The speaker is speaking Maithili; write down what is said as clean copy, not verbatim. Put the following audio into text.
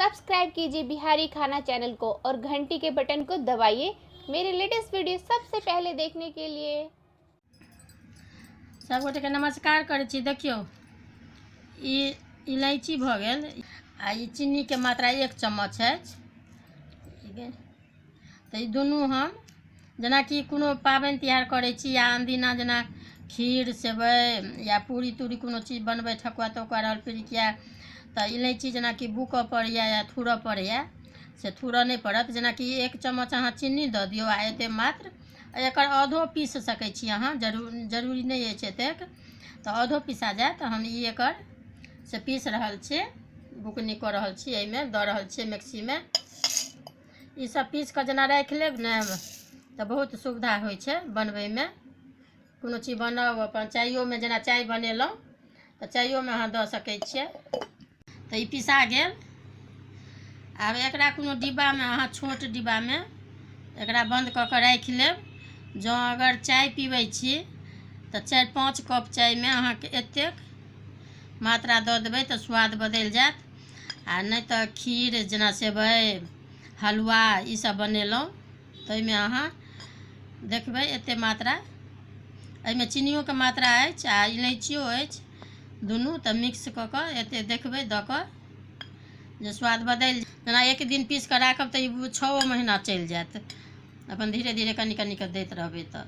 सब्सक्राइब कीजिए बिहारी खाना चैनल को और घंटी के बटन को दबाइए मेरे लेटेस्ट वीडियो सबसे पहले देखने के लिए। सब गोटे के नमस्कार करै छी। देखियो ई इलायची भ गेल आ ई चीनी के मात्रा 1 चम्मच है। ठीक है, तो ई दुनू हम जेना कि कोनो पाबनि तिहार करै छी या अनदिना जेना खीर सेवई या पूरी तूरी कोनो चीज बनबै ठकुआ तकुआ रहल पिरिकिया, तो इलायची जेना कि बूकऽ पड़ैया या थूरऽ पड़ैया से थूरऽ नहीं पड़त। जेना कि 1 चम्मच अहाँ चीनी दऽ दियौ आ एते मात्र एकर आधो पीस सकै छी अहाँ, जरूरी नहीं अछि एतेक, तो आधो पीसा जाए। तो हम ई एकर से पीस रहल छी, बुकनी कऽ रहल छी, एहिमे दऽ रहल छी मिक्सी में। ई सब पीस कऽ जेना राखि लेब ने तो बहुत सुविधा होइ छै बनबै में। कोनो चीज बनाउ अपन चाइयो में, जेना चाय बनेलहुँ तो चाइयो में अहाँ दऽ सकै छियै। तो ई पिसा गेल। आब एकरा कोनो डिब्बा में अहाँ छोट डिब्बा में एकरा बंद कऽ के राखि लेब। जँ अगर चाय पीबै छी तो 4-5 कप चाय में अहाँके एतेक मात्रा दऽ देबै तो स्वाद बदलि जाएत। आ नहीं तो खीर जेना सेवई हलवा ई सब बनेलहुँ तो ओहिमे अहाँ देखबै एते मात्रा, एहिमे चीनियों के मात्रा अछि आ इलायचियो अछि, दुनू तो मिक्स कऽ के एते देखबै दऽ कऽ जे स्वाद बदलि। जेना 1 दिन पीस कऽ राखब तो ई 6 महीना चलि जाएत, अपन धीरे धीरे कनि कनि कऽ दैत रहबै तो।